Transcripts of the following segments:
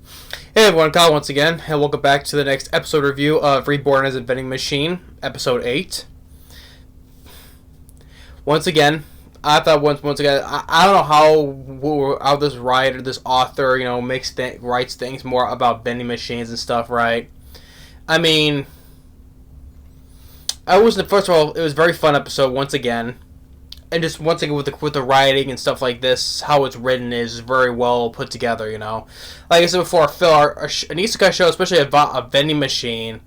Hey everyone, Kyle once again, and welcome back to the next episode review of Reborn as a Vending Machine, episode 8. Once again, I thought once again, I don't know how this writer, this author, writes things more about vending machines and stuff, right? I mean, first of all, it was a very fun episode once again. And just once again with the writing and stuff like this, how it's written is very well put together. Like I said before, Phil, an isekai show, especially about a vending machine,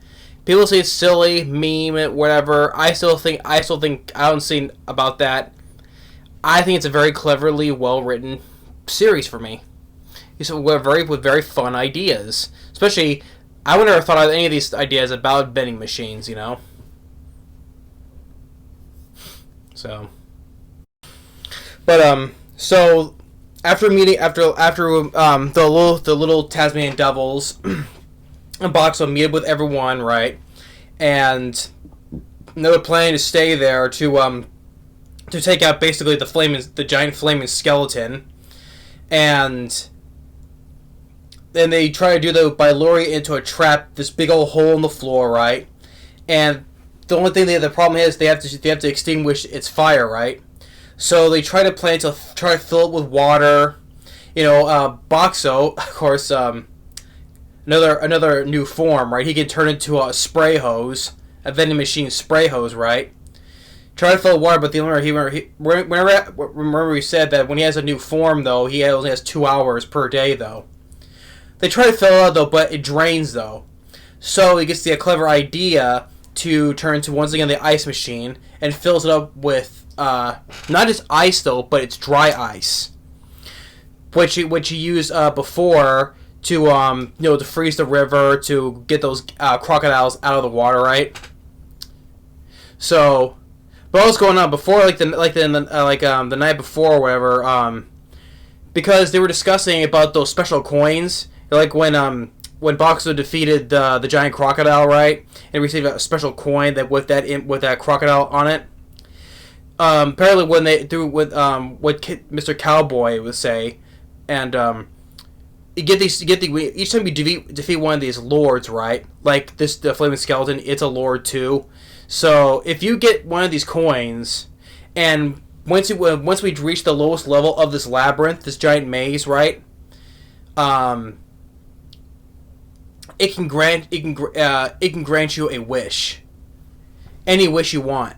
people say it's silly, meme, whatever. I still think I don't see about that. I think it's a very cleverly well written series for me. It's with very fun ideas. Especially, I would never thought of any of these ideas about vending machines. So. But so after the little Tasmanian devils and Boxxo meet with everyone, right? And they were planning to stay there to take out basically the giant flaming skeleton, and then they try to do that by luring it into a trap, this big old hole in the floor, right? And the only thing the problem is they have to extinguish its fire, right? So they try to fill it with water. Boxxo, of course, another new form, right? He can turn into a spray hose, a vending machine spray hose, right? Try to fill it with water, but remember he said that when he has a new form, though, he only has 2 hours per day, though. They try to fill it out, though, but it drains, though. So he gets the clever idea to turn to, once again, the ice machine and fills it up with not just ice though, but it's dry ice, which he used before to to freeze the river to get those crocodiles out of the water, right? So, but what was going on before, the night before or whatever, because they were discussing about those special coins, like when Boxxo defeated the giant crocodile, right, and received a special coin that with that crocodile on it. Apparently, when they do with what Mr. Cowboy would say, and each time you defeat one of these lords, right? Like the flaming skeleton, it's a lord too. So if you get one of these coins, and once we reach the lowest level of this labyrinth, this giant maze, right? It can grant you a wish, any wish you want.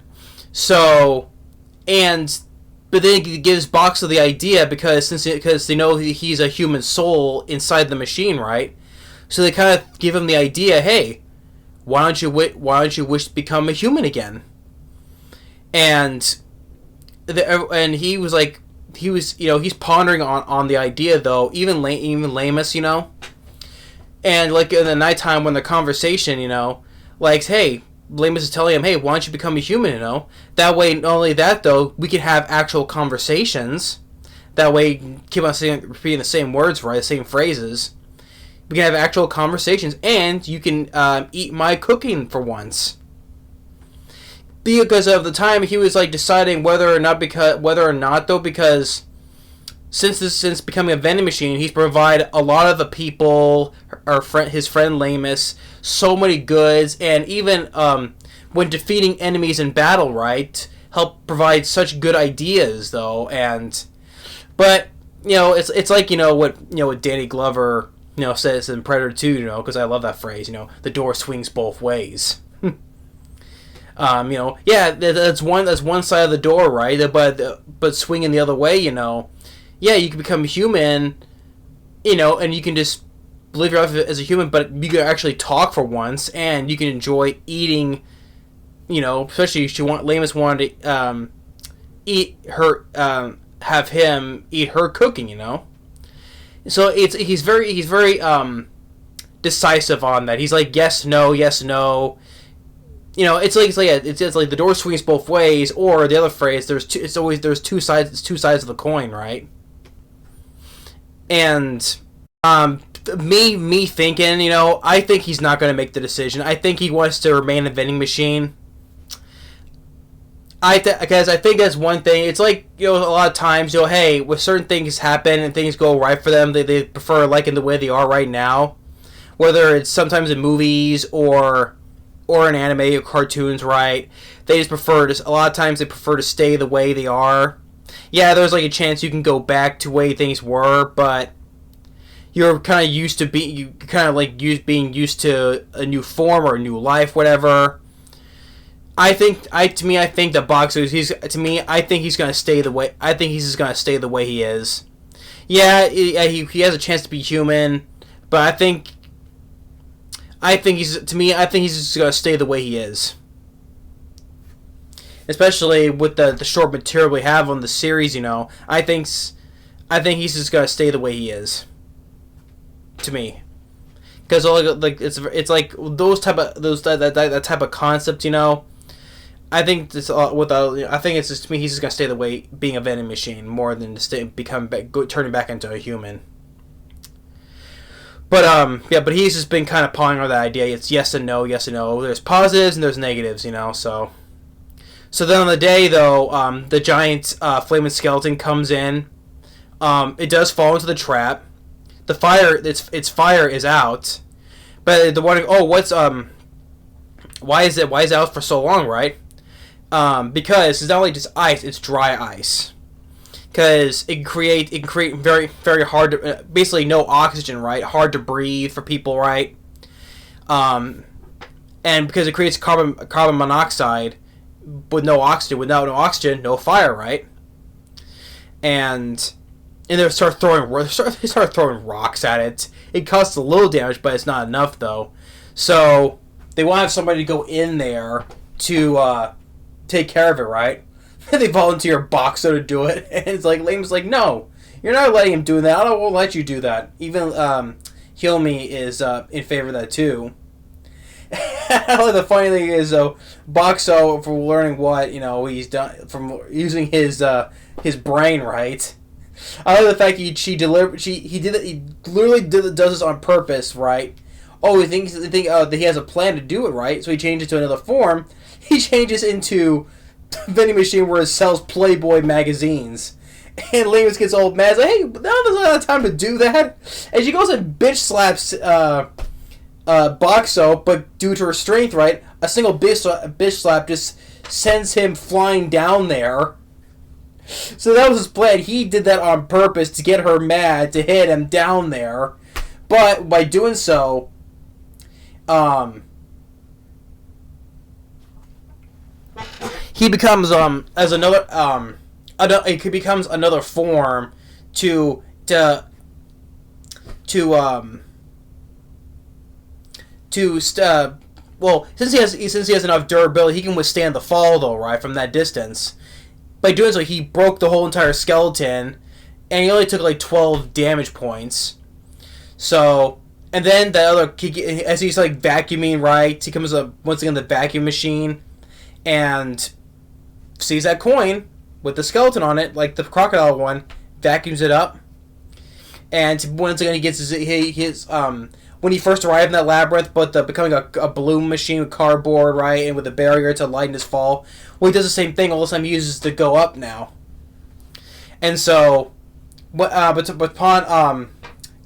So. But then it gives Boxxo the idea because they know he's a human soul inside the machine, right? So they kind of give him the idea, hey, why don't you wish to become a human again? And he was he's pondering on the idea though, even Lamus, and like in the nighttime when the conversation, hey. Lamus is telling him, hey, why don't you become a human, That way, not only that, though, we can have actual conversations. That way, keep on repeating the same words, right? The same phrases. We can have actual conversations, and you can eat my cooking for once. Because of the time, he was, deciding whether or not, because since becoming a vending machine, he's provided a lot of the people, his friend Lamus, so many goods, and even when defeating enemies in battle, right, help provide such good ideas, though. But it's like what Danny Glover says in Predator 2, because I love that phrase, the door swings both ways. That's one side of the door, right, but swinging the other way, yeah, you can become human, and you can just live your life as a human, but you can actually talk for once, and you can enjoy eating, especially Lamus wanted to eat her, have him eat her cooking, So he's very decisive on that. He's like, yes, no, yes, no. It's like the door swings both ways, or the other phrase, there's two sides of the coin, right? And me thinking, I think he's not going to make the decision. I think he wants to remain a vending machine. Because I think that's one thing. It's like, a lot of times, hey, when certain things happen and things go right for them, they prefer liking the way they are right now. Whether it's sometimes in movies or in anime or cartoons, right? They just prefer to. A lot of times they prefer to stay the way they are. Yeah, there's like a chance you can go back to the way things were, but you're kind of used to being used to a new form or a new life, whatever. I think that Boxxo, I think he's gonna stay the way. I think he's just gonna stay the way he is. Yeah, he has a chance to be human, but I think he's just gonna stay the way he is. Especially with the short material we have on the series, I think he's just gonna stay the way he is. To me, because it's like that type of concept, I think I think it's just, to me, he's just gonna stay the way being a vending machine more than to turning back into a human. But yeah, but he's just been kind of pawing on that idea. It's yes and no, yes and no. There's positives and there's negatives, So then on the day though, the giant flaming skeleton comes in. It does fall into the trap. The fire, its fire is out, but the one, why is it out for so long, right? Because it's not only just ice, it's dry ice. Because it can create very, very hard to, basically no oxygen, right? Hard to breathe for people, right? And because it creates carbon monoxide with no oxygen, without no oxygen, no fire, right? And they start throwing rocks at it. It causes a little damage, but it's not enough though. So they want to have somebody to go in there to take care of it, right? They volunteer Boxxo to do it, and it's like Lame's like, no, you're not letting him do that. I won't let you do that. Even Hilmi is in favor of that too. The funny thing is though, Boxxo, for learning what he's done from using his brain, right? I love the fact he literally does this on purpose, right? Oh, he thinks that he has a plan to do it, right? So he changes to another form. He changes into a vending machine where it sells Playboy magazines. And Linus gets all mad. He's like, hey, now there's not time to do that. And she goes and bitch slaps Boxxo, but due to her strength, right, a single bitch slap just sends him flying down there. So that was his plan. He did that on purpose to get her mad, to hit him down there. But by doing so, he becomes it becomes another form well, since he has enough durability, he can withstand the fall though, right, from that distance. By doing so, he broke the whole entire skeleton, and he only took like 12 damage points. So, and then as he's like vacuuming, right, he comes up once again the vacuum machine, and sees that coin with the skeleton on it, like the crocodile one, vacuums it up, and once again he gets his when he first arrived in that labyrinth, but becoming a balloon machine with cardboard, right, and with a barrier to lighten his fall. Well, he does the same thing. All the time he uses to go up now, and so, but upon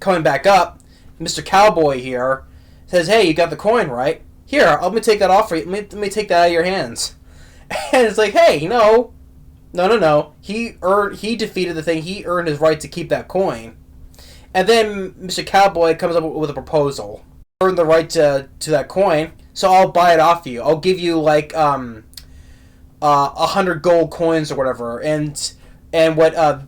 coming back up, Mr. Cowboy here says, "Hey, you got the coin, right? Here, let me take that off for you. Let me take that out of your hands." And it's like, hey, no. He defeated the thing. He earned his right to keep that coin. And then Mr. Cowboy comes up with a proposal. Earn the right to that coin, so I'll buy it off you. I'll give you like 100 gold coins or whatever. And what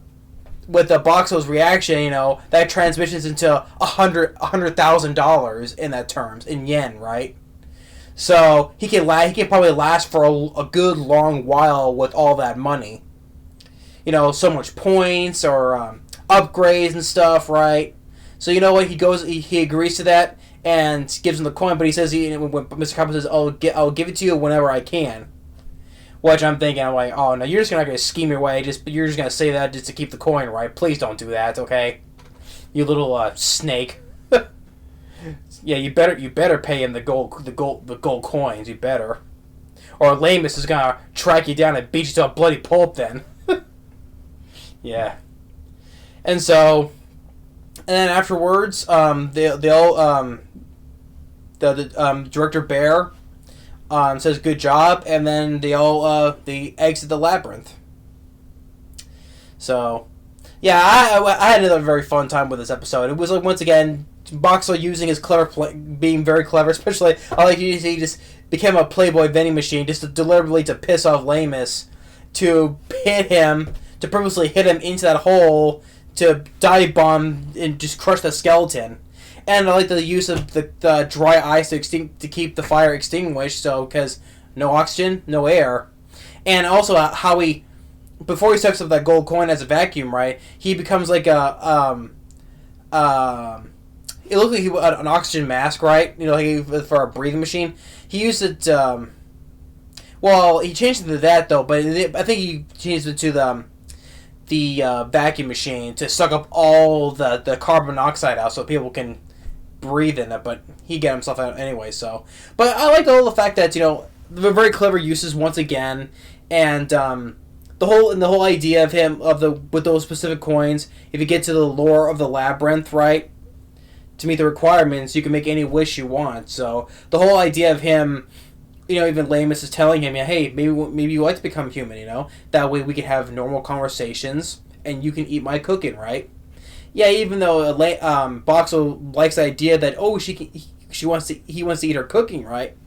with the Boxxo's reaction, that transmissions into $100,000 in that terms, in yen, right? So he can probably last for a good long while with all that money. So much points or upgrades and stuff, right? So you know what? He agrees to that and gives him the coin, but he says when Mr. Cowboy says, I'll give it to you whenever I can. Which I'm thinking, I'm like, oh no, you're just not gonna scheme your way. You're just gonna say that just to keep the coin, right? Please don't do that, okay? You little snake. Yeah, you better pay him the gold coins. You better. Or Lamus is gonna track you down and beat you to a bloody pulp then. Yeah. And so, and then afterwards, the director Bear says good job, and then they exit the labyrinth. So, yeah, I had another very fun time with this episode. It was like, once again, Boxxo using his being very clever, especially I like he just became a Playboy vending machine just deliberately to piss off Lamus, to purposely hit him into that hole, to dive bomb and just crush the skeleton. And I like the use of the dry ice to keep the fire extinguished, so because no oxygen, no air. And also how before he sucks up that gold coin as a vacuum, right, he becomes like it looked like he had an oxygen mask, right? For a breathing machine. He used it. Well, he changed it to that though, but I think he changed it to the vacuum machine to suck up all the carbon monoxide out, so people can breathe in it. But he got himself out anyway. So, but I like all the fact that the very clever uses once again, and the whole idea of him with those specific coins. If you get to the lore of the labyrinth, right, to meet the requirements, you can make any wish you want. So the whole idea of him, even Lamus is telling him, hey, maybe you like to become human, that way we can have normal conversations and you can eat my cooking, right? Yeah, even though Boxxo likes the idea that he wants to eat her cooking, right?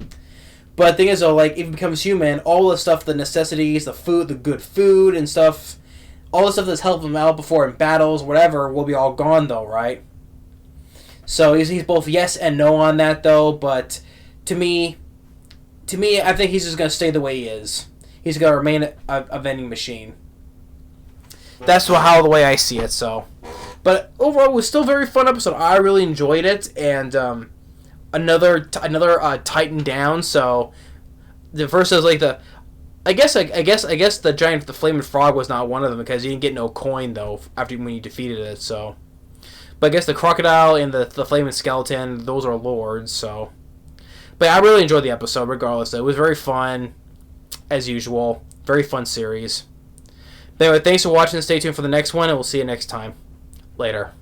But the thing is, though, if he becomes human, all the stuff, the necessities, the food, the good food and stuff, all the stuff that's helped him out before in battles, whatever, will be all gone, though, right? So he's both yes and no on that, though. But to me, I think he's just gonna stay the way he is. He's gonna remain a vending machine. That's how the way I see it. So, but overall, it was still a very fun episode. I really enjoyed it, and another Titan down. So the first is like I guess the giant, the flaming frog was not one of them because you didn't get no coin though when you defeated it. So. But I guess the crocodile and the flaming skeleton, those are lords, so. But I really enjoyed the episode, regardless. It was very fun, as usual. Very fun series. But anyway, thanks for watching. Stay tuned for the next one, and we'll see you next time. Later.